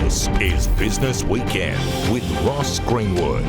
This is Business Weekend with Ross Greenwood.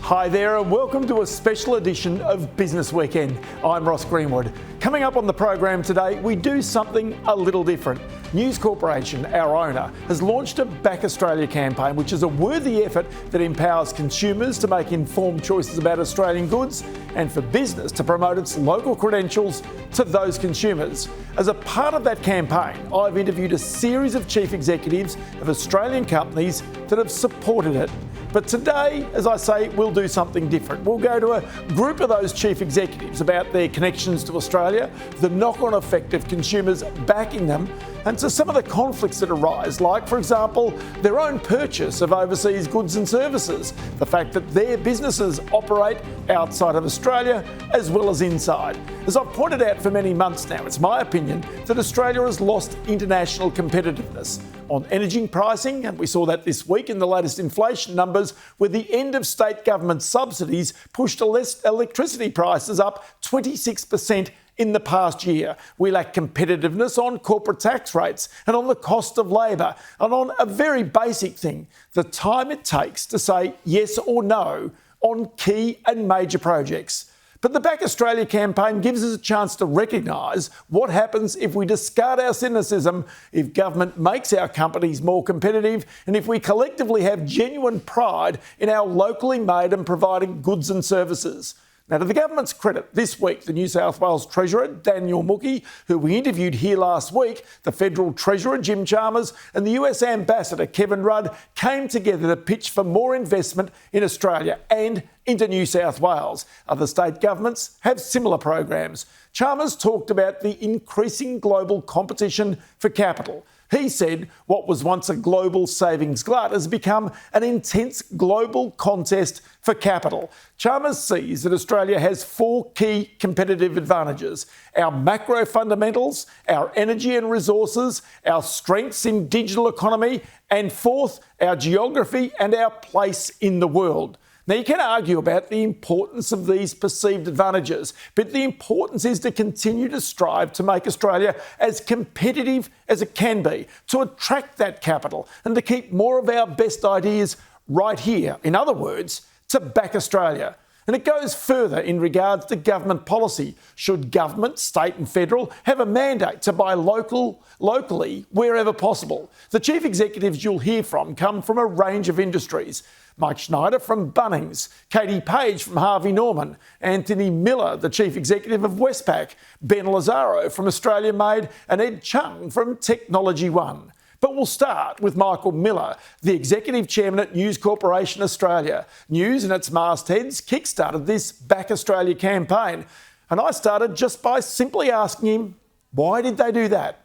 Hi there and welcome to a special edition of Business Weekend. I'm Ross Greenwood. Coming up on the program today, we do something a little different. News Corporation, our owner, has launched a Back Australia campaign, which is a worthy effort that empowers consumers to make informed choices about Australian goods and for business to promote its local credentials to those consumers. As a part of that campaign, I've interviewed a series of chief executives of Australian companies that have supported it. But today, as I say, we'll do something different. We'll go to a group of those chief executives about their connections to Australia, the knock-on effect of consumers backing them, and to some of the conflicts that arise, like, for example, their own purchase of overseas goods and services, the fact that their businesses operate outside of Australia as well as inside. As I've pointed out for many months now, it's my opinion that Australia has lost international competitiveness on energy pricing, and we saw that this week in the latest inflation numbers, where the end of state government subsidies pushed electricity prices up 26% in the past year. We lack competitiveness on corporate tax rates and on the cost of labour and on a very basic thing, the time it takes to say yes or no on key and major projects. But the Back Australia campaign gives us a chance to recognise what happens if we discard our cynicism, if government makes our companies more competitive, and if we collectively have genuine pride in our locally made and providing goods and services. Now, to the government's credit, this week, the New South Wales Treasurer, Daniel Mookhey, who we interviewed here last week, the Federal Treasurer, Jim Chalmers, and the US Ambassador, Kevin Rudd, came together to pitch for more investment in Australia and into New South Wales. Other state governments have similar programs. Chalmers talked about the increasing global competition for capital. He said what was once a global savings glut has become an intense global contest for capital. Chalmers sees that Australia has four key competitive advantages: our macro fundamentals, our energy and resources, our strengths in digital economy, and fourth, our geography and our place in the world. Now, you can argue about the importance of these perceived advantages, but the importance is to continue to strive to make Australia as competitive as it can be, to attract that capital and to keep more of our best ideas right here. In other words, to back Australia. And it goes further in regards to government policy. Should government, state and federal, have a mandate to buy locally wherever possible? The chief executives you'll hear from come from a range of industries. Mike Schneider from Bunnings, Katie Page from Harvey Norman, Anthony Miller, the chief executive of Westpac, Ben Lazaro from Australia Made, and Ed Chung from Technology One. But we'll start with Michael Miller, the Executive Chairman at News Corporation Australia. News and its mastheads kickstarted this Back Australia campaign. And I started just by simply asking him, why did they do that?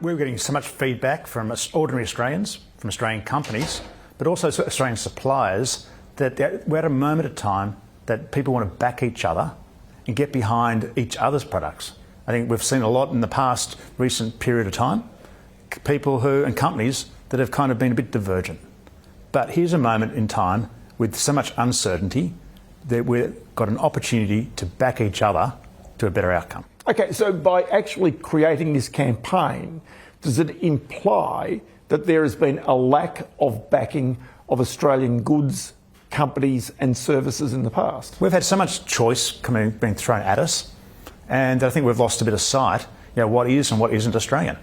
We were getting so much feedback from ordinary Australians, from Australian companies, but also Australian suppliers, that we're at a moment of time that people want to back each other and get behind each other's products. I think we've seen a lot in the past recent period of time, people and companies that have kind of been a bit divergent. But here's a moment in time with so much uncertainty that we've got an opportunity to back each other to a better outcome. Okay, so by actually creating this campaign, does it imply that there has been a lack of backing of Australian goods, companies and services in the past? We've had so much choice being thrown at us, and I think we've lost a bit of sight, what is and what isn't Australian.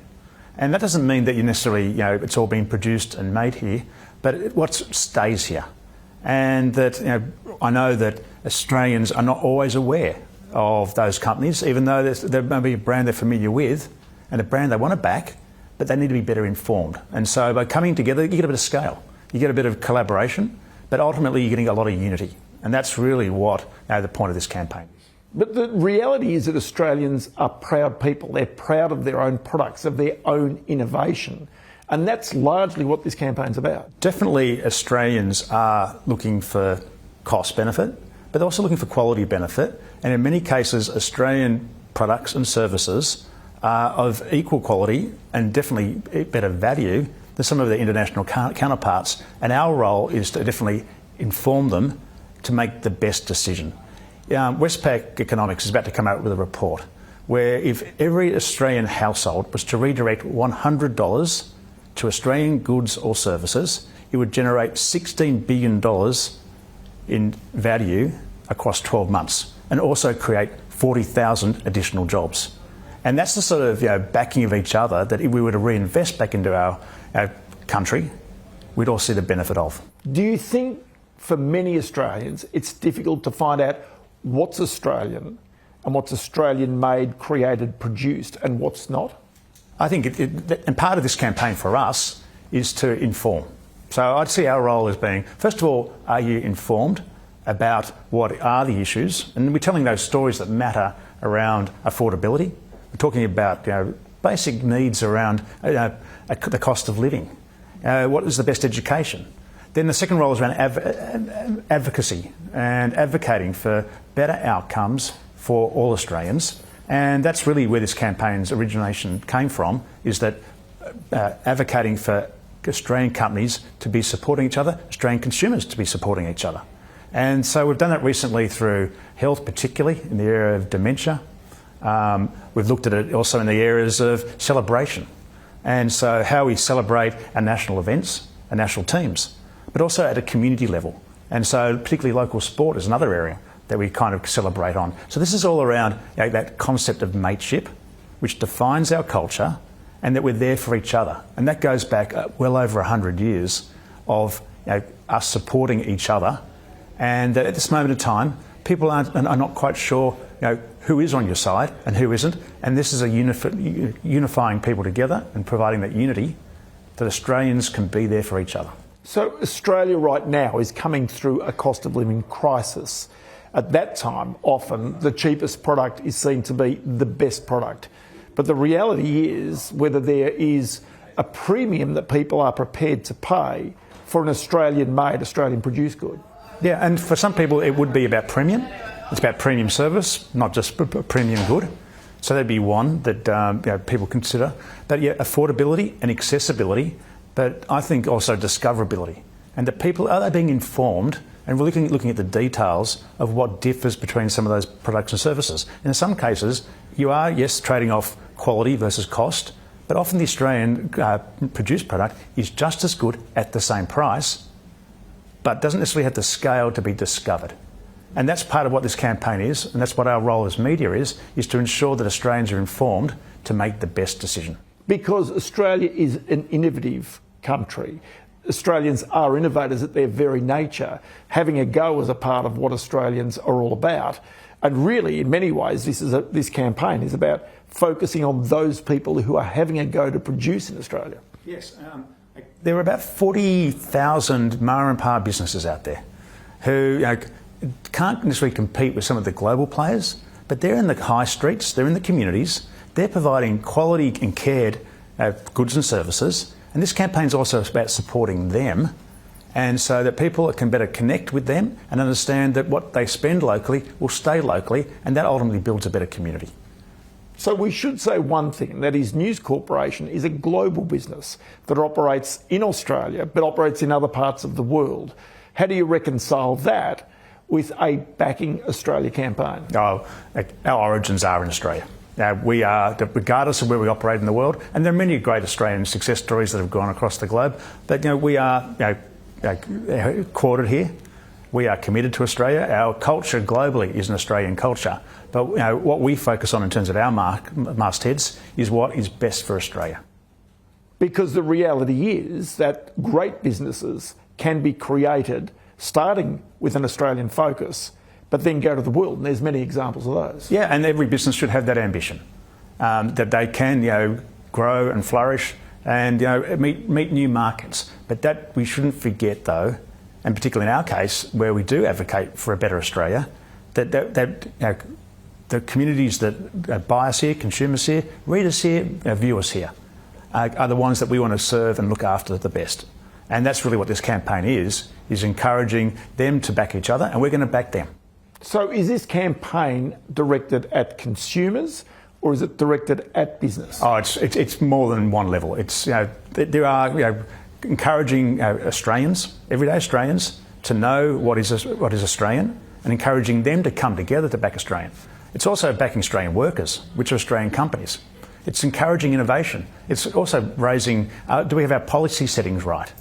And that doesn't mean that you necessarily, it's all been produced and made here, but what stays here. And that, I know that Australians are not always aware of those companies, even though there may be a brand they're familiar with and a brand they want to back, but they need to be better informed. And so by coming together, you get a bit of scale, you get a bit of collaboration, but ultimately you're getting a lot of unity. And that's really what the point of this campaign is. But the reality is that Australians are proud people. They're proud of their own products, of their own innovation. And that's largely what this campaign's about. Definitely Australians are looking for cost benefit, but they're also looking for quality benefit. And in many cases, Australian products and services are of equal quality and definitely better value than some of their international counterparts. And our role is to definitely inform them, to make the best decision. Westpac Economics is about to come out with a report where if every Australian household was to redirect $100 to Australian goods or services, it would generate $16 billion in value across 12 months and also create 40,000 additional jobs. And that's the sort of backing of each other that if we were to reinvest back into our country, we'd all see the benefit of. Do you think for many Australians it's difficult to find out what's Australian and what's Australian made, created, produced and what's not? I think, and part of this campaign for us is to inform. So I'd see our role as being, first of all, are you informed about what are the issues? And we're telling those stories that matter around affordability. We're talking about basic needs around the cost of living. What is the best education? Then the second role is around advocacy and advocating for better outcomes for all Australians. And that's really where this campaign's origination came from, is that advocating for Australian companies to be supporting each other, Australian consumers to be supporting each other. And so we've done that recently through health, particularly in the area of dementia. We've looked at it also in the areas of celebration. And so how we celebrate our national events, our national teams, but also at a community level. And so particularly local sport is another area that we kind of celebrate on. So this is all around that concept of mateship, which defines our culture, and that we're there for each other. And that goes back well over 100 years of us supporting each other. And at this moment in time, people are not quite sure who is on your side and who isn't. And this is a unifying people together and providing that unity that Australians can be there for each other. So Australia right now is coming through a cost of living crisis. At that time, often the cheapest product is seen to be the best product. But the reality is whether there is a premium that people are prepared to pay for an Australian-made, Australian-produced good. Yeah, and for some people it would be about premium. It's about premium service, not just premium good. So that'd be one that people consider. But yeah, affordability and accessibility, but I think also discoverability. And that people, are they being informed? And we're looking at the details of what differs between some of those products and services. And in some cases, you are, yes, trading off quality versus cost, but often the Australian produced product is just as good at the same price, but doesn't necessarily have the scale to be discovered. And that's part of what this campaign is, and that's what our role as media is to ensure that Australians are informed to make the best decision. Because Australia is an innovative country. Australians are innovators at their very nature. Having a go is a part of what Australians are all about. And really, in many ways, this campaign is about focusing on those people who are having a go to produce in Australia. Yes. There are about 40,000 ma and pa businesses out there who can't necessarily compete with some of the global players, but they're in the high streets, they're in the communities, they're providing quality and cared goods and services. And this campaign is also about supporting them, and so that people can better connect with them and understand that what they spend locally will stay locally, and that ultimately builds a better community. So we should say one thing, that is News Corporation is a global business that operates in Australia but operates in other parts of the world. How do you reconcile that with a Backing Australia campaign? Our origins are in Australia. We are, regardless of where we operate in the world, and there are many great Australian success stories that have gone across the globe, but we are quartered here. We are committed to Australia. Our culture globally is an Australian culture, but what we focus on in terms of our mastheads is what is best for Australia. Because the reality is that great businesses can be created starting with an Australian focus, but then go to the world, and there's many examples of those. Yeah, and every business should have that ambition, that they can grow and flourish and meet new markets. But that we shouldn't forget, though, and particularly in our case, where we do advocate for a better Australia, that the communities that buy us here, consumers here, readers here, viewers here, are the ones that we want to serve and look after the best. And that's really what this campaign is encouraging them to back each other, and we're going to back them. So is this campaign directed at consumers or is it directed at business? Oh, it's more than one level. It's there are encouraging Australians, everyday Australians, to know what is Australian and encouraging them to come together to back Australian. It's also backing Australian workers, which are Australian companies. It's encouraging innovation. It's also raising, do we have our policy settings right?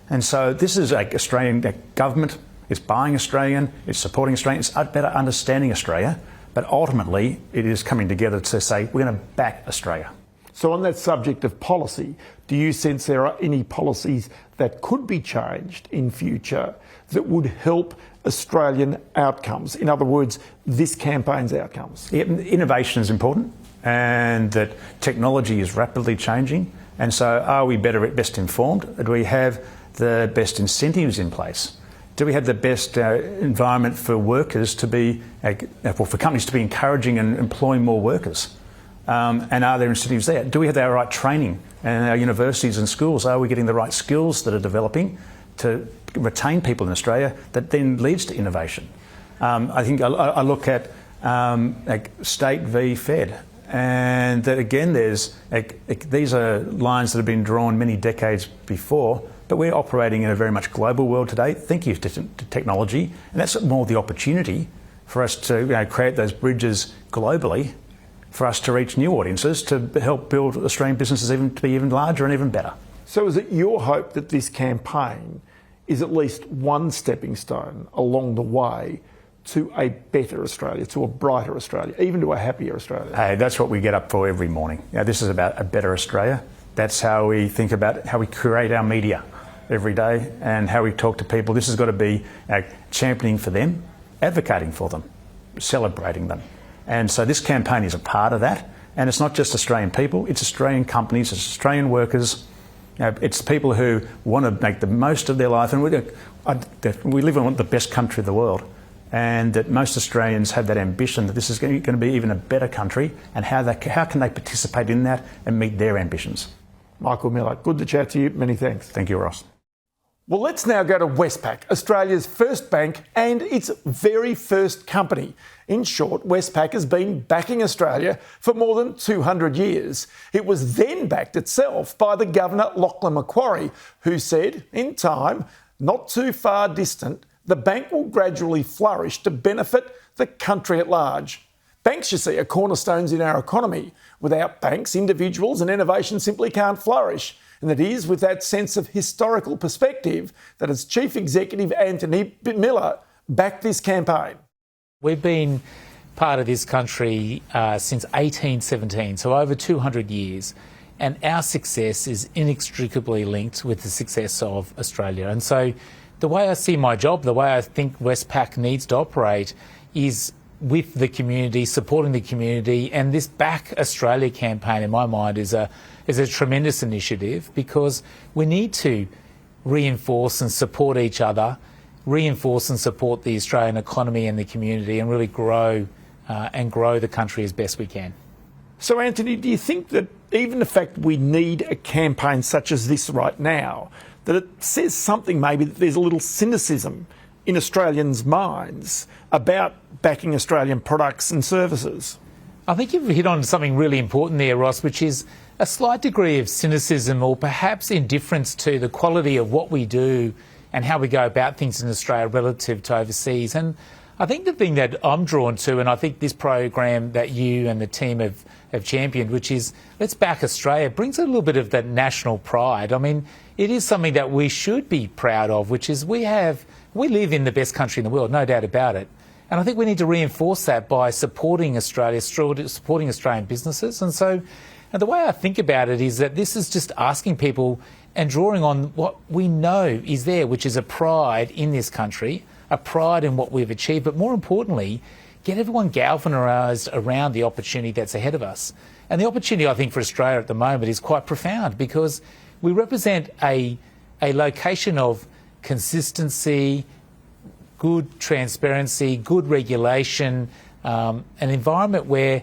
And so this is like Australian government, it's buying Australian, it's supporting Australian, it's better understanding Australia, but ultimately it is coming together to say we're going to back Australia. So on that subject of policy, do you sense there are any policies that could be changed in future that would help Australian outcomes? In other words, this campaign's outcomes? Yeah, innovation is important, and that technology is rapidly changing. And so are we best informed? Do we have the best incentives in place? Do we have the best environment for workers to be, for companies to be encouraging and employing more workers? And are there incentives there? Do we have the right training? And our universities and schools, are we getting the right skills that are developing to retain people in Australia that then leads to innovation? I think I look at state v Fed, and that again there's these are lines that have been drawn many decades before, but we're operating in a very much global world today. Thank you to technology, and that's more the opportunity for us to create those bridges globally, for us to reach new audiences, to help build Australian businesses to be even larger and even better. So is it your hope that this campaign is at least one stepping stone along the way to a better Australia, to a brighter Australia, even to a happier Australia? Hey, that's what we get up for every morning. This is about a better Australia. That's how we think about how we create our media every day and how we talk to people. This has got to be championing for them, advocating for them, celebrating them. And so this campaign is a part of that. And it's not just Australian people, it's Australian companies, it's Australian workers. It's people who want to make the most of their life. And we live in the best country of the world. And that most Australians have that ambition that this is going to be even a better country, and how can they participate in that and meet their ambitions. Michael Miller, good to chat to you. Many thanks. Thank you, Ross. Well, let's now go to Westpac, Australia's first bank and its very first company. In short, Westpac has been backing Australia for more than 200 years. It was then backed itself by the Governor, Lachlan Macquarie, who said, in time, not too far distant, the bank will gradually flourish to benefit the country at large. Banks, you see, are cornerstones in our economy. Without banks, individuals and innovation simply can't flourish. And it is with that sense of historical perspective that its Chief Executive, Anthony Miller, backed this campaign. We've been part of this country since 1817, so over 200 years. And our success is inextricably linked with the success of Australia. And so the way I see my job, the way I think Westpac needs to operate is with the community, supporting the community, and this Back Australia campaign, in my mind, is a tremendous initiative, because we need to reinforce and support each other, reinforce and support the Australian economy and the community, and really grow the country as best we can. So, Anthony, do you think that even the fact we need a campaign such as this right now, that it says something maybe that there's a little cynicism in Australians' minds about backing Australian products and services? I think you've hit on something really important there, Ross, which is a slight degree of cynicism, or perhaps indifference to the quality of what we do and how we go about things in Australia relative to overseas. And I think the thing that I'm drawn to, and I think this program that you and the team have championed, which is Let's Back Australia, brings a little bit of that national pride. I mean, it is something that we should be proud of, which is we live in the best country in the world, no doubt about it. And I think we need to reinforce that by supporting Australia, supporting Australian businesses. And so the way I think about it is that this is just asking people and drawing on what we know is there, which is a pride in this country, a pride in what we've achieved, but more importantly, get everyone galvanised around the opportunity that's ahead of us. And the opportunity, I think, for Australia at the moment is quite profound, because we represent a location of consistency, good transparency, good regulation, an environment where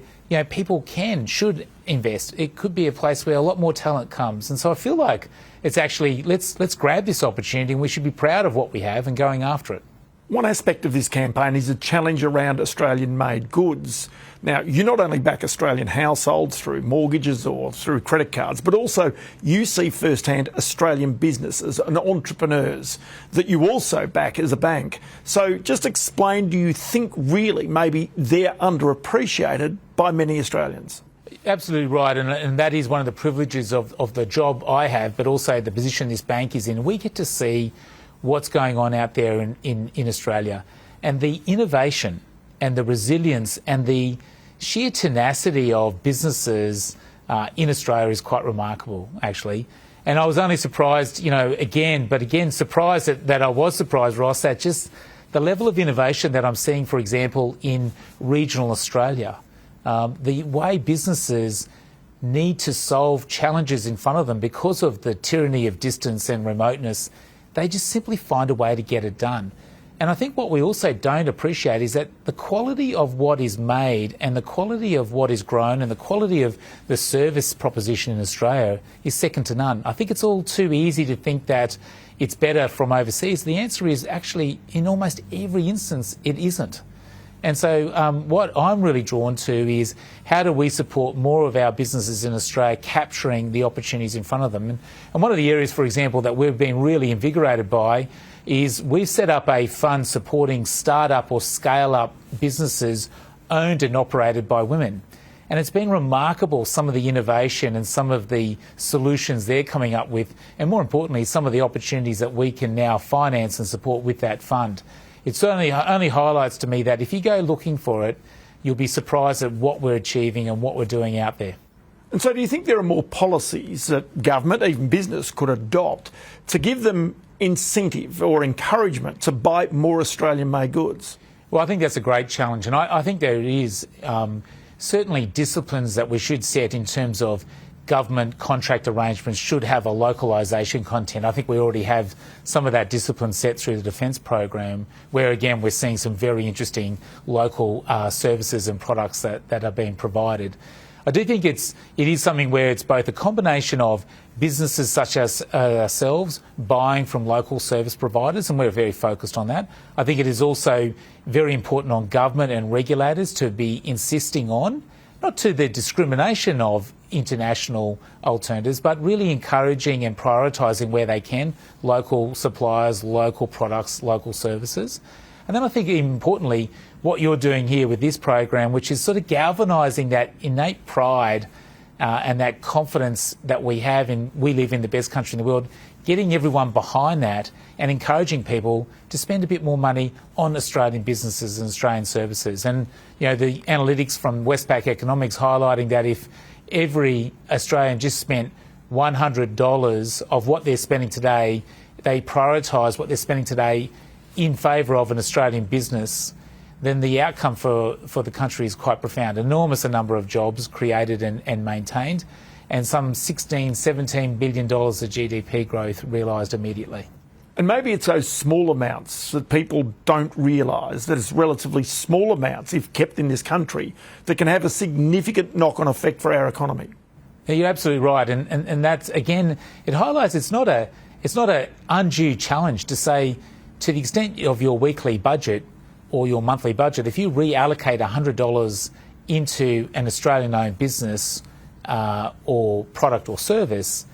people should invest. It could be a place where a lot more talent comes. And so I feel like it's actually, let's grab this opportunity, and we should be proud of what we have and going after it. One aspect of this campaign is a challenge around Australian-made goods. Now, you not only back Australian households through mortgages or through credit cards, but also you see firsthand Australian businesses and entrepreneurs that you also back as a bank. So just explain, do you think really maybe they're underappreciated by many Australians? Absolutely right, and that is one of the privileges of the job I have, but also the position this bank is in. We get to see what's going on out there in Australia, and the innovation and the resilience and the sheer tenacity of businesses in Australia is quite remarkable, actually. And I was only surprised, surprised that I was surprised, Ross, at just the level of innovation that I'm seeing, for example, in regional Australia. The way businesses need to solve challenges in front of them because of the tyranny of distance and remoteness, they just simply find a way to get it done. And I think what we also don't appreciate is that the quality of what is made and the quality of what is grown and the quality of the service proposition in Australia is second to none. I think it's all too easy to think that it's better from overseas. The answer is actually, in almost every instance, it isn't. And so what I'm really drawn to is how do we support more of our businesses in Australia capturing the opportunities in front of them. And one of the areas, for example, that we've been really invigorated by is we've set up a fund supporting start-up or scale-up businesses owned and operated by women. And it's been remarkable, some of the innovation and some of the solutions they're coming up with, and more importantly, some of the opportunities that we can now finance and support with that fund. It certainly only highlights to me that if you go looking for it, you'll be surprised at what we're achieving and what we're doing out there. And so do you think there are more policies that government, even business, could adopt to give them incentive or encouragement to buy more Australian-made goods? Well, I think that's a great challenge, and I think there is certainly disciplines that we should set in terms of government contract arrangements should have a localisation content. I think we already have some of that discipline set through the defence program, where again we're seeing some very interesting local services and products that are being provided. I do think it is something where it's both a combination of businesses such as ourselves buying from local service providers, and we're very focused on that. I think it is also very important on government and regulators to be insisting on, not to the discrimination of international alternatives, but really encouraging and prioritising where they can, local suppliers, local products, local services. And then I think importantly, what you're doing here with this program, which is sort of galvanising that innate pride and that confidence that we have we live in the best country in the world, getting everyone behind that and encouraging people to spend a bit more money on Australian businesses and Australian services. And, you know, the analytics from Westpac Economics highlighting that if every Australian just spent $100 of what they're spending today, they prioritise what they're spending today in favour of an Australian business, then the outcome for the country is quite profound. Enormous a number of jobs created and maintained, and some $16-17 billion of GDP growth realised immediately. And maybe it's those small amounts that people don't realise, that it's relatively small amounts, if kept in this country, that can have a significant knock-on effect for our economy. Yeah, you're absolutely right, and that's, again, it highlights it's not a undue challenge to say, to the extent of your weekly budget or your monthly budget, if you reallocate $100 into an Australian-owned business or product or service,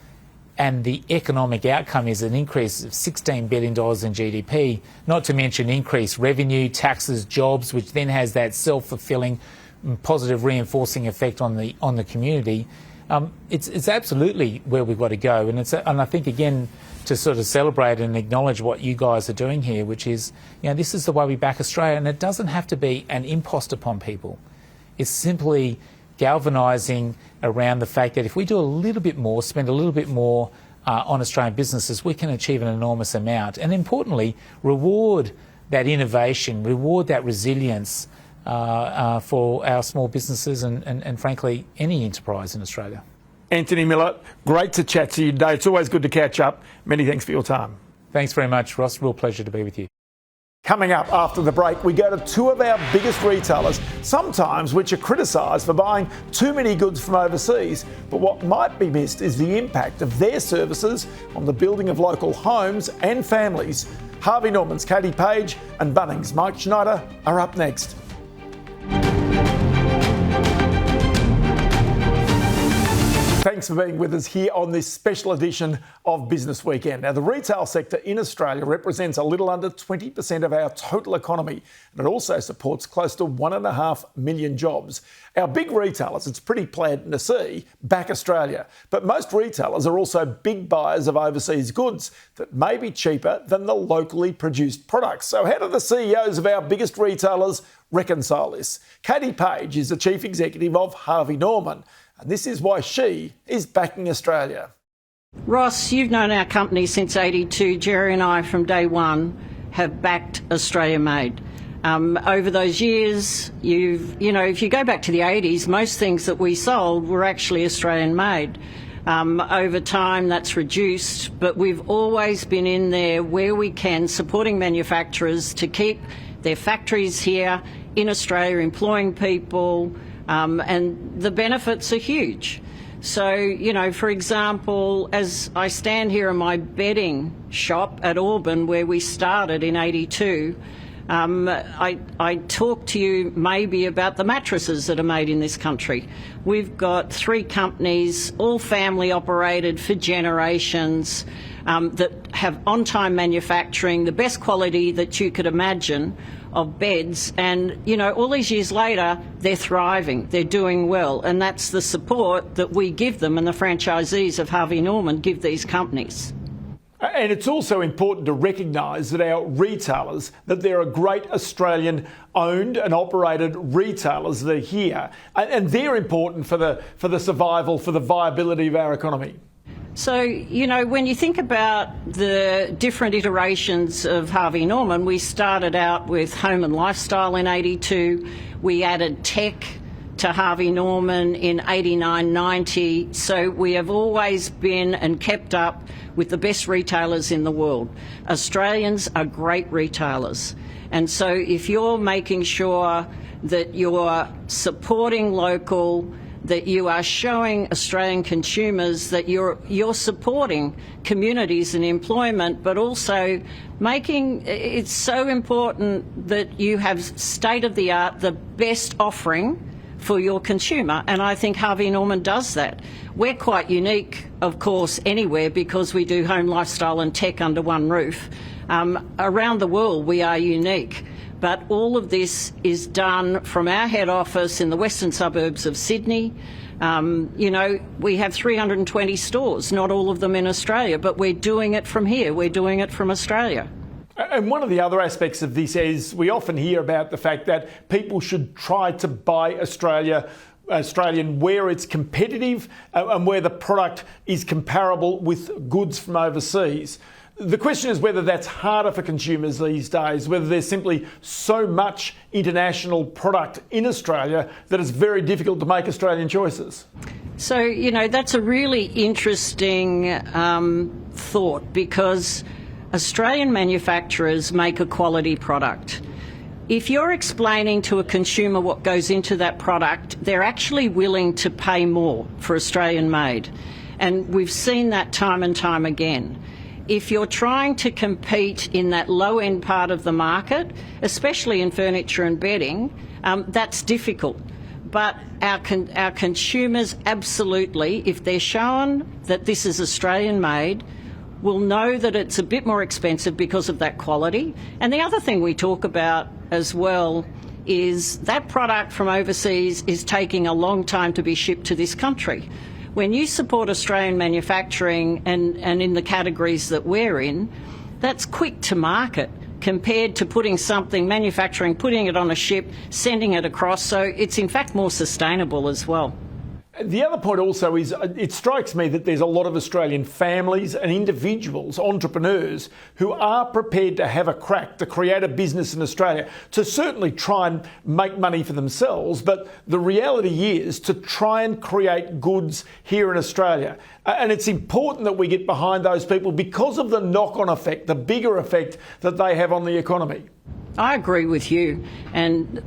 and the economic outcome is an increase of $16 billion in GDP, not to mention increased revenue, taxes, jobs, which then has that self-fulfilling positive reinforcing effect on the community, it's absolutely where we've got to go. And I think, again, to sort of celebrate and acknowledge what you guys are doing here, which is, you know, this is the way we back Australia, and it doesn't have to be an impost upon people. It's simply galvanising around the fact that if we do a little bit more, spend a little bit more on Australian businesses, we can achieve an enormous amount. And importantly, reward that innovation, reward that resilience for our small businesses and frankly, any enterprise in Australia. Anthony Miller, great to chat to you today. It's always good to catch up. Many thanks for your time. Thanks very much, Ross. Real pleasure to be with you. Coming up after the break, we go to two of our biggest retailers, sometimes which are criticised for buying too many goods from overseas. But what might be missed is the impact of their services on the building of local homes and families. Harvey Norman's Katie Page and Bunnings' Mike Schneider are up next. Thanks for being with us here on this special edition of Business Weekend. Now, the retail sector in Australia represents a little under 20% of our total economy, and it also supports close to 1.5 million jobs. Our big retailers, it's pretty pleasant to see, back Australia. But most retailers are also big buyers of overseas goods that may be cheaper than the locally produced products. So how do the CEOs of our biggest retailers reconcile this? Katie Page is the Chief Executive of Harvey Norman, and this is why she is backing Australia. Ross, you've known our company since '82. Jerry and I, from day one, have backed Australia Made. Over those years, if you go back to the '80s, most things that we sold were actually Australian made. Over time, that's reduced, but we've always been in there where we can, supporting manufacturers to keep their factories here in Australia, employing people, and the benefits are huge. So, for example, as I stand here in my bedding shop at Auburn, where we started in '82, I talk to you maybe about the mattresses that are made in this country. We've got 3 companies, all family operated for generations, that have on-time manufacturing, the best quality that you could imagine of beds, and all these years later they're thriving, they're doing well, and that's the support that we give them and the franchisees of Harvey Norman give these companies. And it's also important to recognise that our retailers, that there are great Australian owned and operated retailers that are here, and they're important for the survival, for the viability of our economy. So, when you think about the different iterations of Harvey Norman, we started out with home and lifestyle in '82. We added tech to Harvey Norman in '89, '90. So we have always been and kept up with the best retailers in the world. Australians are great retailers. And so if you're making sure that you're supporting local, that you are showing Australian consumers that you're supporting communities and employment, but also it's so important that you have state-of-the-art, the best offering for your consumer, and I think Harvey Norman does that. We're quite unique, of course, anywhere, because we do home, lifestyle and tech under one roof. Around the world we are unique. But all of this is done from our head office in the western suburbs of Sydney. We have 320 stores, not all of them in Australia, but we're doing it from here. We're doing it from Australia. And one of the other aspects of this is we often hear about the fact that people should try to buy Australian where it's competitive and where the product is comparable with goods from overseas. The question is whether that's harder for consumers these days, whether there's simply so much international product in Australia that it's very difficult to make Australian choices. So, that's a really interesting thought, because Australian manufacturers make a quality product. If you're explaining to a consumer what goes into that product, they're actually willing to pay more for Australian made. And we've seen that time and time again. If you're trying to compete in that low-end part of the market, especially in furniture and bedding, that's difficult. But our consumers absolutely, if they're shown that this is Australian made, will know that it's a bit more expensive because of that quality. And the other thing we talk about as well is that product from overseas is taking a long time to be shipped to this country. When you support Australian manufacturing and in the categories that we're in, that's quick to market compared to manufacturing, putting it on a ship, sending it across. So it's in fact more sustainable as well. The other point also is it strikes me that there's a lot of Australian families and individuals, entrepreneurs, who are prepared to have a crack to create a business in Australia, to certainly try and make money for themselves, but the reality is to try and create goods here in Australia. And it's important that we get behind those people because of the knock-on effect, the bigger effect that they have on the economy. I agree with you. And,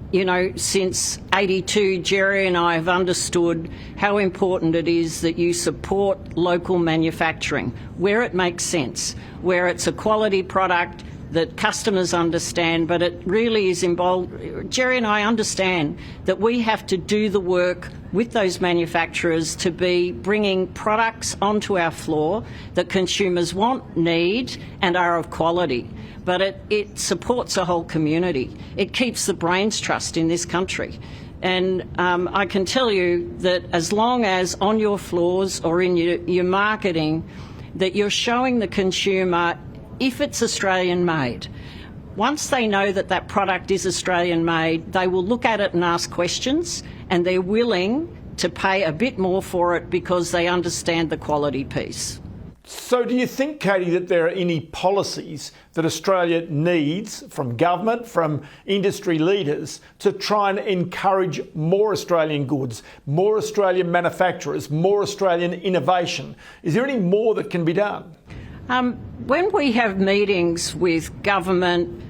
since '82, Jerry and I have understood how important it is that you support local manufacturing where it makes sense, where it's a quality product that customers understand, but it really is involved. Jerry and I understand that we have to do the work with those manufacturers to be bringing products onto our floor that consumers want, need, and are of quality. But it supports a whole community. It keeps the brains trust in this country. And I can tell you that as long as on your floors or in your marketing that you're showing the consumer if it's Australian made, once they know that that product is Australian made, they will look at it and ask questions, and they're willing to pay a bit more for it because they understand the quality piece. So do you think, Katie, that there are any policies that Australia needs from government, from industry leaders, to try and encourage more Australian goods, more Australian manufacturers, more Australian innovation? Is there any more that can be done? When we have meetings with government,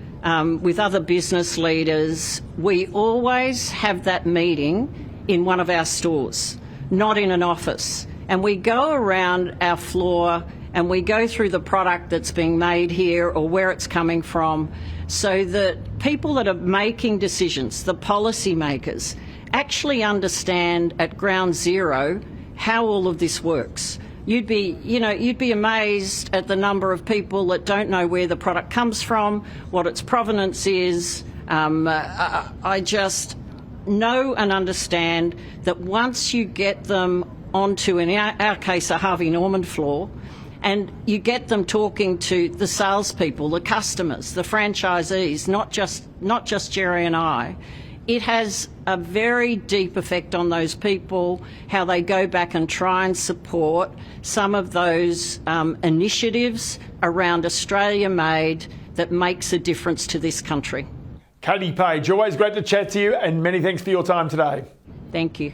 with other business leaders, we always have that meeting in one of our stores, not in an office. And we go around our floor and we go through the product that's being made here or where it's coming from, so that people that are making decisions, the policy makers, actually understand at ground zero how all of this works. You'd be amazed at the number of people that don't know where the product comes from, what its provenance is. I just know and understand that once you get them onto, in our case, a Harvey Norman floor, and you get them talking to the salespeople, the customers, the franchisees, not just Jerry and I, it has a very deep effect on those people, how they go back and try and support some of those initiatives around Australia made that makes a difference to this country. Katie Page, always great to chat to you, and many thanks for your time today. Thank you.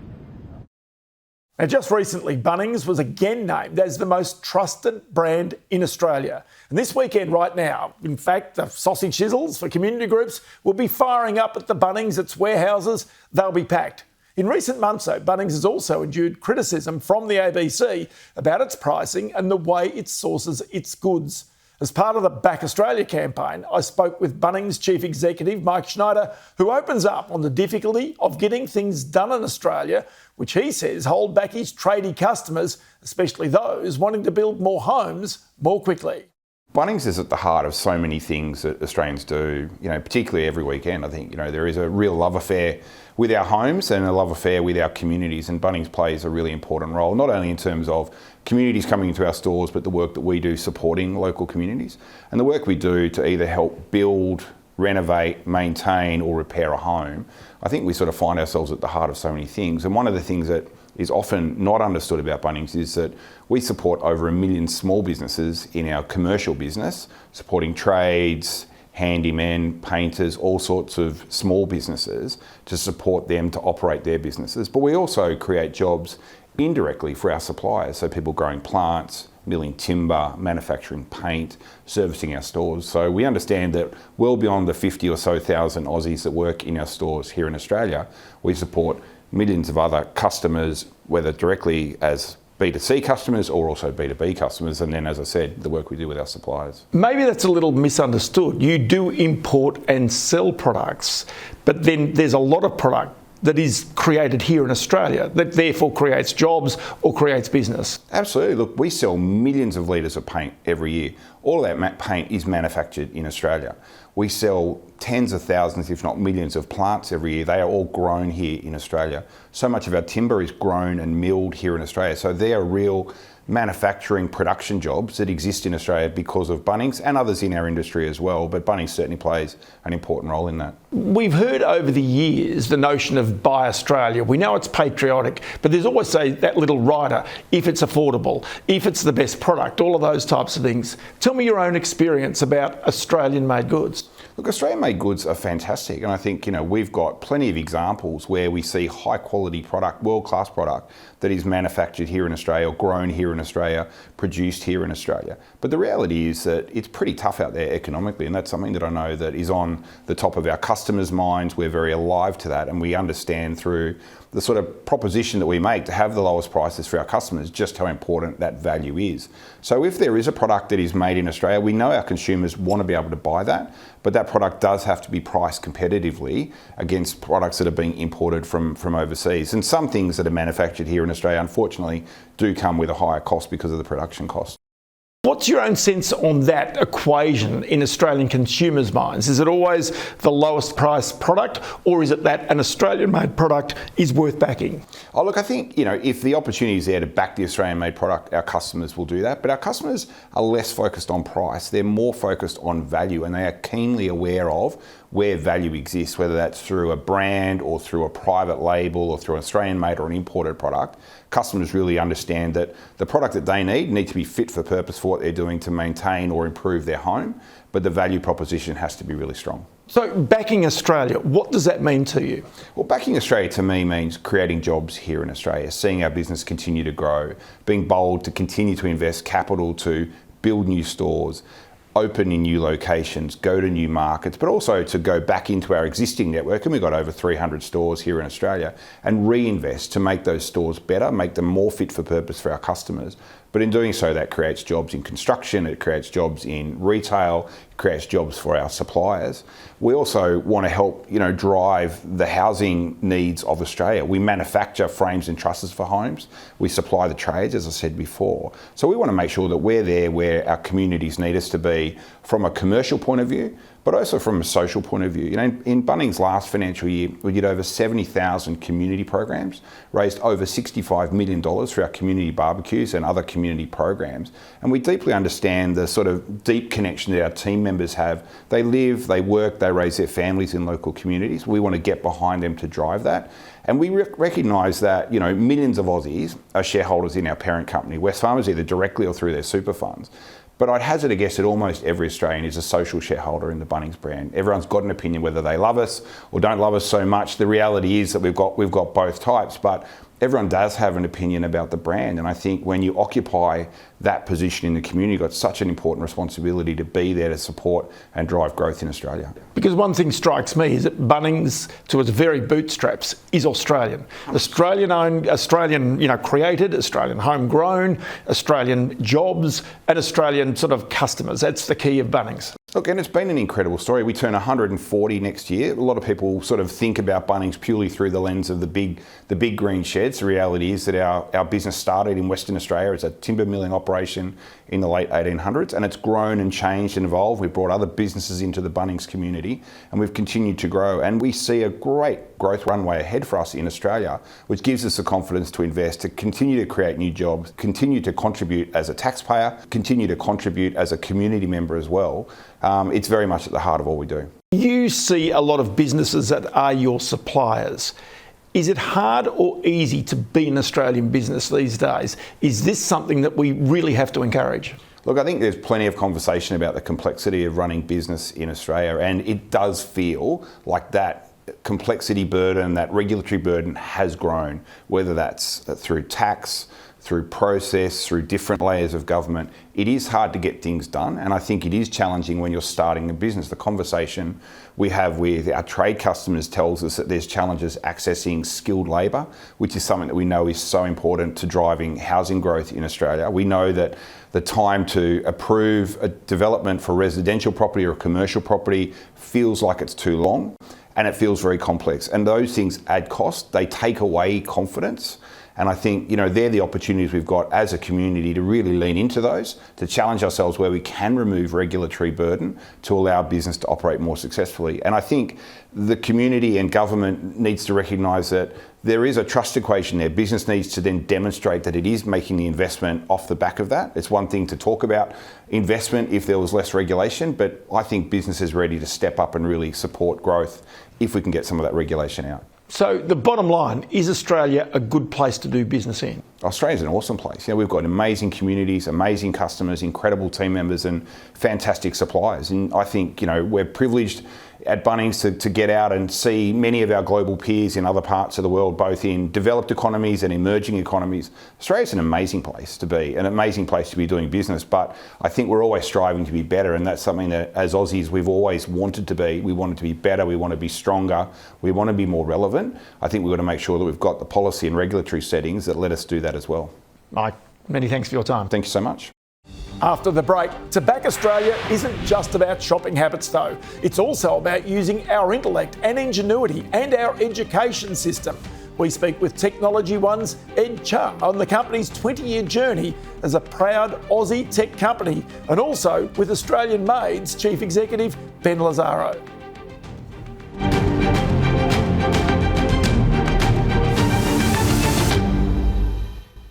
Now, just recently, Bunnings was again named as the most trusted brand in Australia. And this weekend right now, in fact, the sausage sizzles for community groups will be firing up at the Bunnings. Its warehouses, they'll be packed. In recent months, though, Bunnings has also endured criticism from the ABC about its pricing and the way it sources its goods. As part of the Back Australia campaign, I spoke with Bunnings Chief Executive Mike Schneider, who opens up on the difficulty of getting things done in Australia, which he says hold back his tradie customers, especially those wanting to build more homes more quickly. Bunnings is at the heart of so many things that Australians do, particularly every weekend. I think, there is a real love affair with our homes and a love affair with our communities, and Bunnings plays a really important role, not only in terms of communities coming into our stores, but the work that we do supporting local communities and the work we do to either help build, renovate, maintain or repair a home. I think we sort of find ourselves at the heart of so many things, and one of the things that is often not understood about Bunnings is that we support over 1 million small businesses in our commercial business, supporting trades, handymen, painters, all sorts of small businesses to support them to operate their businesses. But we also create jobs indirectly for our suppliers, so people growing plants, milling timber, manufacturing paint, servicing our stores. So we understand that well beyond the 50 or so thousand Aussies that work in our stores here in Australia, we support millions of other customers, whether directly as B2C customers or also B2B customers, and then, as I said, the work we do with our suppliers. Maybe that's a little misunderstood. You do import and sell products, but then there's a lot of product that is created here in Australia that therefore creates jobs or creates business. Absolutely. Look, we sell millions of litres of paint every year. All of that paint is manufactured in Australia. We sell tens of thousands, if not millions, of plants every year. They are all grown here in Australia. So much of our timber is grown and milled here in Australia. So they are real manufacturing production jobs that exist in Australia because of Bunnings and others in our industry as well. But Bunnings certainly plays an important role in that. We've heard over the years the notion of Buy Australia. We know it's patriotic, but there's always that little rider, if it's affordable, if it's the best product, all of those types of things. Tell me your own experience about Australian-made goods. Look, Australian-made goods are fantastic, and I think we've got plenty of examples where we see high-quality product, world-class product that is manufactured here in Australia, grown here in Australia, produced here in Australia. But the reality is that it's pretty tough out there economically, and that's something that I know that is on the top of our customers' minds. We're very alive to that, and we understand through the sort of proposition that we make to have the lowest prices for our customers just how important that value is. So if there is a product that is made in Australia, we know our consumers want to be able to buy that, but that product does have to be priced competitively against products that are being imported from overseas. And some things that are manufactured here in Australia, unfortunately, do come with a higher cost because of the production cost. What's your own sense on that equation in Australian consumers' minds? Is it always the lowest priced product, or is it that an Australian-made product is worth backing? Oh, look, I think, if the opportunity is there to back the Australian-made product, our customers will do that. But our customers are less focused on price. They're more focused on value, and they are keenly aware of where value exists, whether that's through a brand or through a private label or through an Australian-made or an imported product. Customers really understand that the product that they need to be fit for purpose for what they're doing to maintain or improve their home, but the value proposition has to be really strong. So backing Australia, what does that mean to you? Well, backing Australia to me means creating jobs here in Australia, seeing our business continue to grow, being bold to continue to invest capital to build new stores, open in new locations, go to new markets, but also to go back into our existing network, and we've got over 300 stores here in Australia, and reinvest to make those stores better, make them more fit for purpose for our customers. But in doing so, that creates jobs in construction, it creates jobs in retail, it creates jobs for our suppliers. We also want to help, drive the housing needs of Australia. We manufacture frames and trusses for homes. We supply the trades, as I said before. So we want to make sure that we're there where our communities need us to be from a commercial point of view, but also from a social point of view. In Bunnings' last financial year, we did over 70,000 community programs, raised over $65 million for our community barbecues and other community programs. And we deeply understand the sort of deep connection that our team members have. They live, they work, they raise their families in local communities. We want to get behind them to drive that. And we recognise that, millions of Aussies are shareholders in our parent company, Wesfarmers, either directly or through their super funds. But I'd hazard a guess that almost every Australian is a social shareholder in the Bunnings brand. Everyone's got an opinion whether they love us or don't love us so much. The reality is that we've got both types, but everyone does have an opinion about the brand. And I think when you occupy that position in the community, you've got such an important responsibility to be there to support and drive growth in Australia. Because one thing strikes me is that Bunnings, to its very bootstraps, is Australian. Australian-owned, Australian, created, Australian homegrown, Australian jobs, and Australian sort of customers. That's the key of Bunnings. Look, and it's been an incredible story. We turn 140 next year. A lot of people sort of think about Bunnings purely through the lens of the big green sheds. The reality is that our business started in Western Australia as a timber milling operation in the late 1800s, and it's grown and changed and evolved. We've brought other businesses into the Bunnings community, and we've continued to grow. And we see a great growth runway ahead for us in Australia, which gives us the confidence to invest, to continue to create new jobs, continue to contribute as a taxpayer, continue to contribute as a community member as well. It's very much at the heart of all we do. You see a lot of businesses that are your suppliers. Is it hard or easy to be an Australian business these days? Is this something that we really have to encourage? Look, I think there's plenty of conversation about the complexity of running business in Australia, and it does feel like that complexity burden, that regulatory burden has grown, whether that's through tax, through process, through different layers of government. It is hard to get things done, and I think it is challenging when you're starting a business. The conversation we have with our trade customers tells us that there's challenges accessing skilled labour, which is something that we know is so important to driving housing growth in Australia. We know that the time to approve a development for residential property or commercial property feels like it's too long, and it feels very complex. And those things add cost, they take away confidence. And I think, they're the opportunities we've got as a community to really lean into those, to challenge ourselves where we can remove regulatory burden to allow business to operate more successfully. And I think the community and government needs to recognise that there is a trust equation there. Business needs to then demonstrate that it is making the investment off the back of that. It's one thing to talk about investment if there was less regulation, but I think business is ready to step up and really support growth if we can get some of that regulation out. So the bottom line, is Australia a good place to do business in? Australia's an awesome place. We've got amazing communities, amazing customers, incredible team members and fantastic suppliers. And I think, we're privileged at Bunnings to get out and see many of our global peers in other parts of the world, both in developed economies and emerging economies. Australia's an amazing place to be, an amazing place to be doing business, but I think we're always striving to be better, and that's something that as Aussies we've always wanted to be. We want it to be better, we want to be stronger, we want to be more relevant. I think we've got to make sure that we've got the policy and regulatory settings that let us do that as well. Mike, many thanks for your time. Thank you so much. After the break, to back Australia isn't just about shopping habits though. It's also about using our intellect and ingenuity and our education system. We speak with Technology One's Ed Chung on the company's 20-year journey as a proud Aussie tech company, and also with Australian Maid's Chief Executive Ben Lazaro.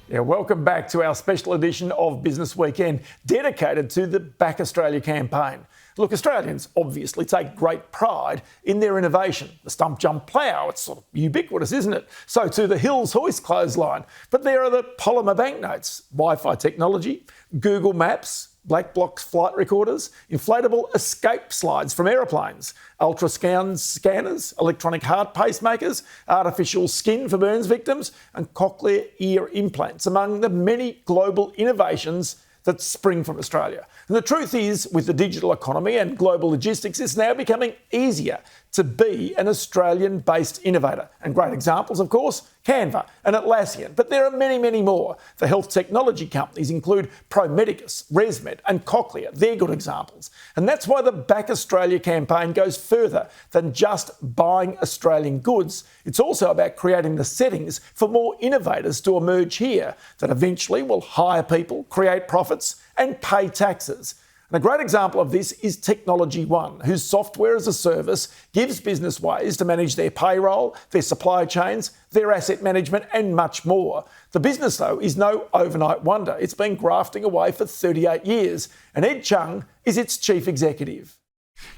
Yeah, welcome back to our special edition of Business Weekend, dedicated to the Back Australia campaign. Look, Australians obviously take great pride in their innovation. The stump jump plough, it's sort of ubiquitous, isn't it? So too the Hills hoist clothesline. But there are the polymer banknotes, Wi-Fi technology, Google Maps, black box flight recorders, inflatable escape slides from aeroplanes, ultrasound scanners, electronic heart pacemakers, artificial skin for burns victims, and cochlear ear implants, among the many global innovations that spring from Australia. And the truth is, with the digital economy and global logistics, it's now becoming easier to be an Australian-based innovator. And great examples, of course, Canva and Atlassian. But there are many, many more. The health technology companies include Pro Medicus, ResMed and Cochlear. They're good examples. And that's why the Back Australia campaign goes further than just buying Australian goods. It's also about creating the settings for more innovators to emerge here that eventually will hire people, create profits and pay taxes. And a great example of this is Technology One, whose software as a service gives business ways to manage their payroll, their supply chains, their asset management and much more. The business, though, is no overnight wonder. It's been grafting away for 38 years, and Ed Chung is its chief executive.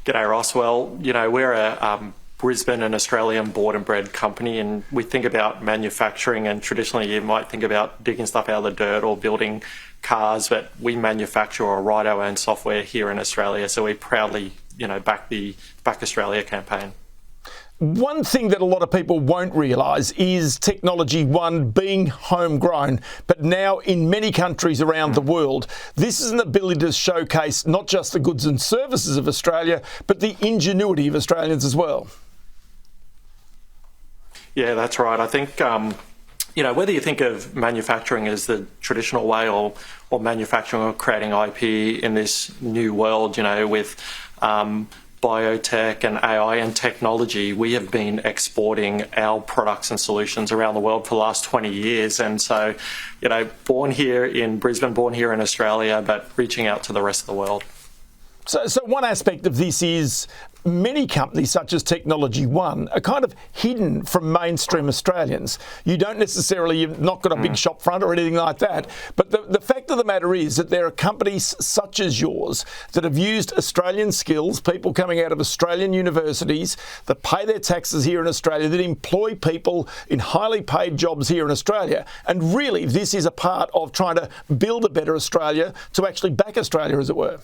G'day, Ross. Well, we're a Brisbane and Australian born and bred company, and we think about manufacturing, and traditionally you might think about digging stuff out of the dirt or building cars, but we manufacture or write our own software here in Australia, so we proudly back the Back Australia campaign. One thing that a lot of people won't realise is Technology One being homegrown, but now in many countries around the world. This is an ability to showcase not just the goods and services of Australia, but the ingenuity of Australians as well. Yeah, that's right. I think whether you think of manufacturing as the traditional way or manufacturing or creating IP in this new world, with biotech and AI and technology, we have been exporting our products and solutions around the world for the last 20 years. And so, born here in Brisbane, born here in Australia, but reaching out to the rest of the world. So one aspect of this is many companies such as Technology One are kind of hidden from mainstream Australians. You've not got a big shop front or anything like that. But the fact of the matter is that there are companies such as yours that have used Australian skills, people coming out of Australian universities that pay their taxes here in Australia, that employ people in highly paid jobs here in Australia. And really, this is a part of trying to build a better Australia, to actually back Australia, as it were.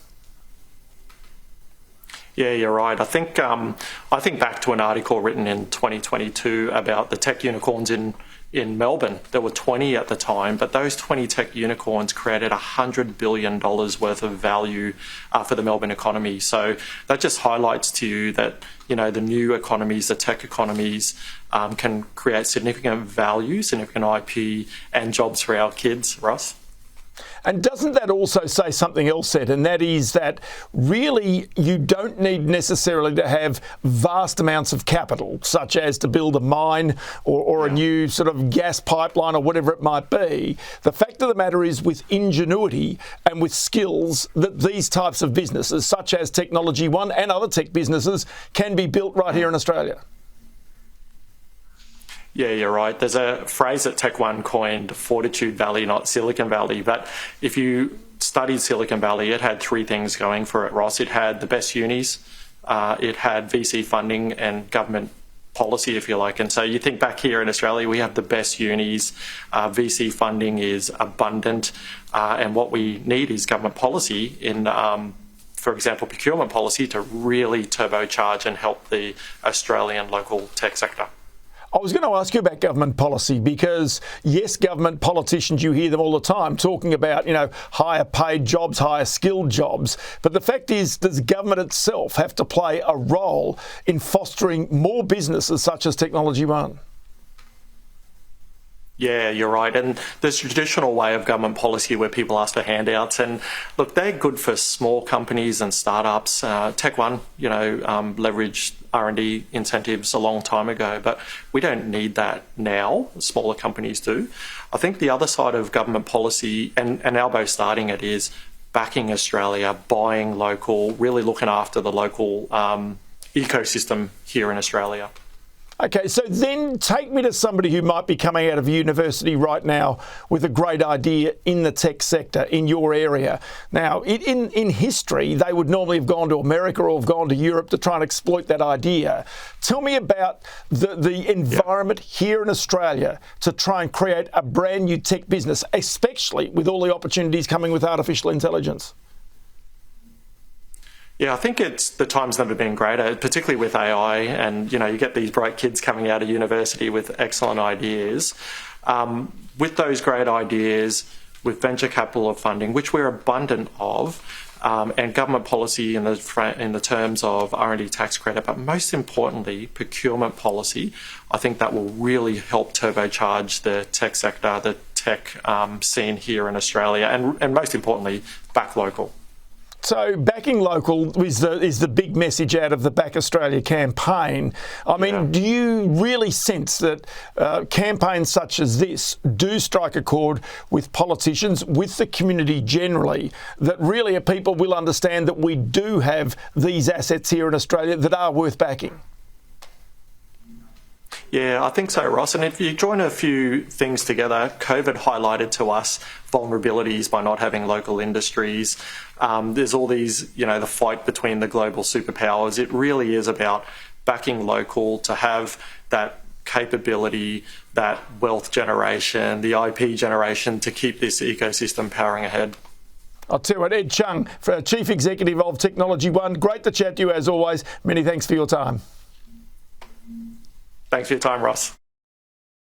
Yeah, you're right. I think back to an article written in 2022 about the tech unicorns in Melbourne. There were 20 at the time, but those 20 tech unicorns created $100 billion worth of value for the Melbourne economy. So that just highlights to you that the new economies, the tech economies, can create significant value, significant IP, and jobs for our kids, Russ. And doesn't that also say something else, Ed? And that is that really you don't need necessarily to have vast amounts of capital, such as to build a mine or a new sort of gas pipeline or whatever it might be. The fact of the matter is, with ingenuity and with skills, that these types of businesses, such as Technology One and other tech businesses, can be built right here in Australia. Yeah, you're right. There's a phrase that Tech One coined, Fortitude Valley, not Silicon Valley. But if you studied Silicon Valley, it had three things going for it, Ross. It had the best unis, it had VC funding and government policy, if you like. And so you think back here in Australia, we have the best unis, VC funding is abundant, and what we need is government policy in, for example, procurement policy to really turbocharge and help the Australian local tech sector. I was going to ask you about government policy because, yes, government politicians, you hear them all the time talking about, higher paid jobs, higher skilled jobs. But the fact is, does government itself have to play a role in fostering more businesses such as Technology One? Yeah, you're right. And there's a traditional way of government policy where people ask for handouts. And look, they're good for small companies and startups. Tech One, leveraged R&D incentives a long time ago, but we don't need that now. Smaller companies do. I think the other side of government policy, and Albo's starting it, is backing Australia, buying local, really looking after the local ecosystem here in Australia. Okay, so then take me to somebody who might be coming out of university right now with a great idea in the tech sector in your area. Now, in history, they would normally have gone to America or have gone to Europe to try and exploit that idea. Tell me about the environment here in Australia to try and create a brand new tech business, especially with all the opportunities coming with artificial intelligence. Yeah, I think the time's never been greater, particularly with AI, and you get these bright kids coming out of university with excellent ideas. With those great ideas, with venture capital funding, which we're abundant of, and government policy in the terms of R&D tax credit, but most importantly, procurement policy, I think that will really help turbocharge the tech sector, the tech scene here in Australia, and most importantly, back local. So backing local is the big message out of the Back Australia campaign. I mean, do you really sense that campaigns such as this do strike a chord with politicians, with the community generally, that really people will understand that we do have these assets here in Australia that are worth backing? Yeah, I think so, Ross. And if you join a few things together, COVID highlighted to us vulnerabilities by not having local industries. There's all these, the fight between the global superpowers. It really is about backing local to have that capability, that wealth generation, the IP generation to keep this ecosystem powering ahead. I'll tell you what, Ed Chung, Chief Executive of Technology One, great to chat to you as always. Many thanks for your time. Thanks for your time, Ross.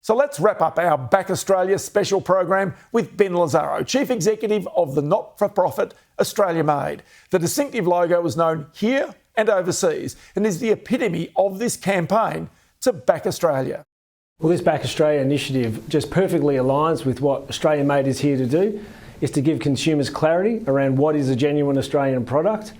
So let's wrap up our Back Australia special program with Ben Lazaro, Chief Executive of the not-for-profit Australia Made. The distinctive logo is known here and overseas and is the epitome of this campaign to back Australia. Well, this Back Australia initiative just perfectly aligns with what Australia Made is here to do, is to give consumers clarity around what is a genuine Australian product.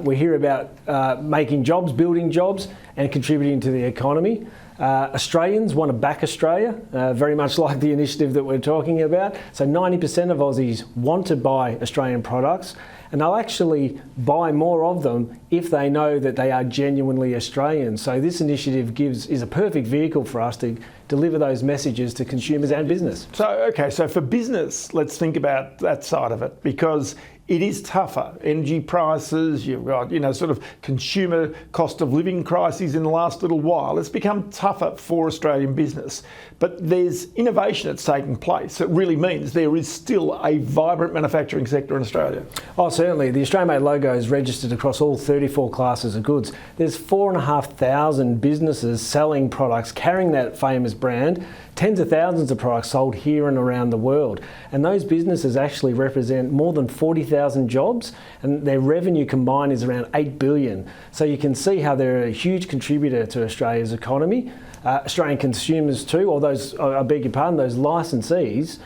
We hear about making jobs, building jobs and contributing to the economy. Australians want to back Australia, very much like the initiative that we're talking about. So 90% of Aussies want to buy Australian products, and they'll actually buy more of them if they know that they are genuinely Australian. So this initiative is a perfect vehicle for us to deliver those messages to consumers and business. So for business, let's think about that side of it, because it is tougher. Energy prices, you've got, sort of consumer cost of living crises in the last little while. It's become tougher for Australian business. But there's innovation that's taking place. It really means there is still a vibrant manufacturing sector in Australia. Oh, certainly. The Australia Made logo is registered across all 34 classes of goods. There's 4,500 businesses selling products, carrying that famous brand. Tens of thousands of products sold here and around the world. And those businesses actually represent more than 40,000 jobs, and their revenue combined is around 8 billion. So you can see how they're a huge contributor to Australia's economy. Australian consumers too, or those licensees,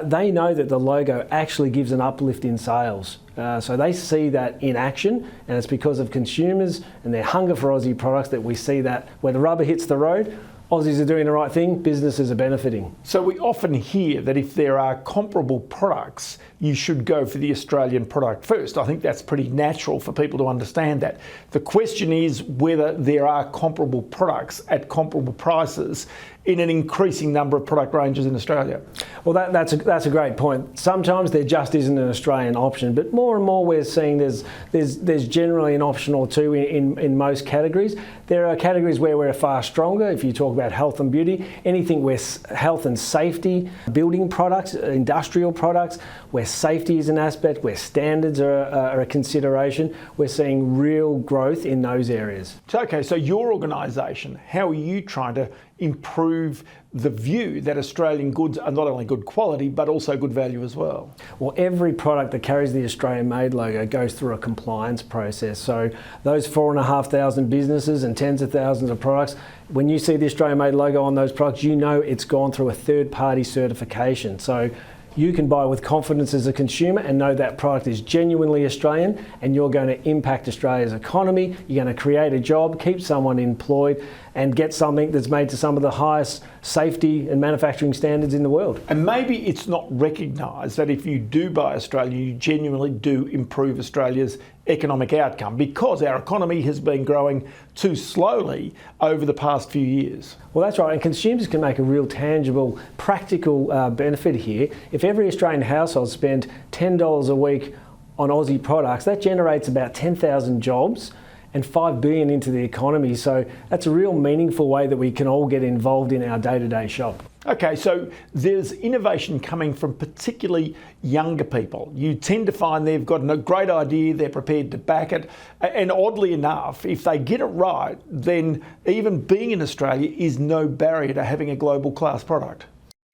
they know that the logo actually gives an uplift in sales. So they see that in action, and it's because of consumers and their hunger for Aussie products that we see that where the rubber hits the road, Aussies are doing the right thing, businesses are benefiting. So we often hear that if there are comparable products, you should go for the Australian product first. I think that's pretty natural for people to understand that. The question is whether there are comparable products at comparable prices in an increasing number of product ranges in Australia. Well, that's a great point. Sometimes there just isn't an Australian option, but more and more we're seeing there's generally an option or two in most categories. There are categories where we're far stronger. If you talk about health and beauty, anything where health and safety, building products, industrial products, where safety is an aspect, where standards are a consideration, we're seeing real growth in those areas. Okay, so your organisation, how are you trying to improve the view that Australian goods are not only good quality but also good value as well? Well, every product that carries the Australian Made logo goes through a compliance process. So those 4,500 businesses and tens of thousands of products, when you see the Australian Made logo on those products, you know it's gone through a third-party certification. So you can buy with confidence as a consumer and know that product is genuinely Australian and you're going to impact Australia's economy, you're going to create a job, keep someone employed and get something that's made to some of the highest safety and manufacturing standards in the world. And maybe it's not recognised that if you do buy Australian, you genuinely do improve Australia's economic outcome because our economy has been growing too slowly over the past few years. Well, that's right, and consumers can make a real tangible, practical benefit here. If every Australian household spent $10 a week on Aussie products, that generates about 10,000 jobs and $5 billion into the economy. So that's a real meaningful way that we can all get involved in our day-to-day shop. Okay, so there's innovation coming from particularly younger people. You tend to find they've got a great idea, they're prepared to back it, and oddly enough, if they get it right, then even being in Australia is no barrier to having a global class product.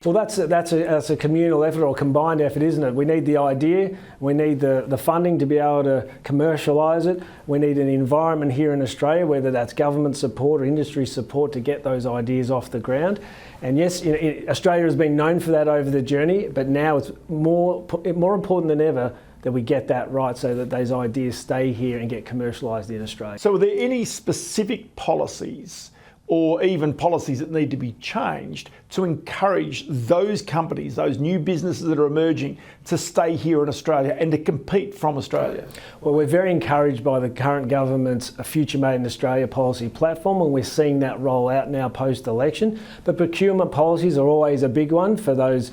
Well, that's a communal effort or combined effort, isn't it? We need the idea, we need the funding to be able to commercialise it, we need an environment here in Australia, whether that's government support or industry support to get those ideas off the ground. And yes, Australia has been known for that over the journey, but now it's more important than ever that we get that right so that those ideas stay here and get commercialised in Australia. So are there any specific policies or even policies that need to be changed to encourage those companies, those new businesses that are emerging, to stay here in Australia and to compete from Australia? Well, we're very encouraged by the current government's Future Made in Australia policy platform, and we're seeing that roll out now post-election. But procurement policies are always a big one for those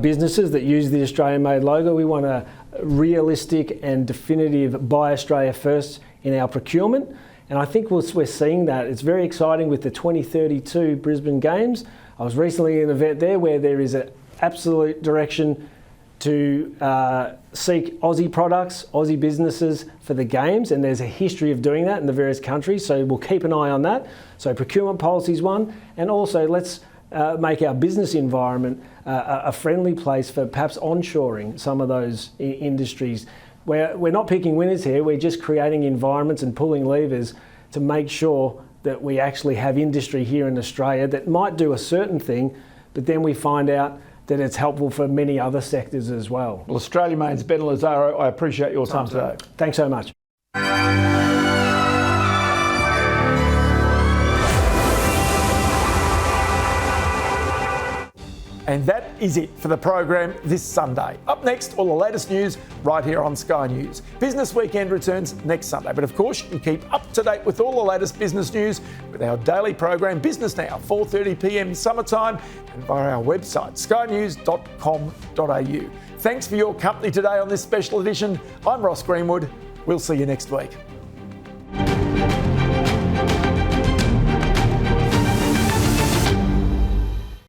businesses that use the Australian Made logo. We want a realistic and definitive Buy Australia First in our procurement. And I think we're seeing that. It's very exciting with the 2032 Brisbane Games. I was recently in an event there where there is an absolute direction to seek Aussie products, Aussie businesses for the Games, and there's a history of doing that in the various countries, so we'll keep an eye on that. So procurement policy is one, and also let's make our business environment a friendly place for perhaps onshoring some of those industries. We're not picking winners here, we're just creating environments and pulling levers to make sure that we actually have industry here in Australia that might do a certain thing, but then we find out that it's helpful for many other sectors as well. Well, Australia Made's Ben Lazaro, I appreciate your time today. Thanks so much. And that is it for the program this Sunday. Up next, all the latest news right here on Sky News. Business Weekend returns next Sunday, but of course you can keep up to date with all the latest business news with our daily program Business Now, 4:30 p.m. summertime, and via our website skynews.com.au. Thanks for your company today on this special edition. I'm Ross Greenwood. We'll see you next week.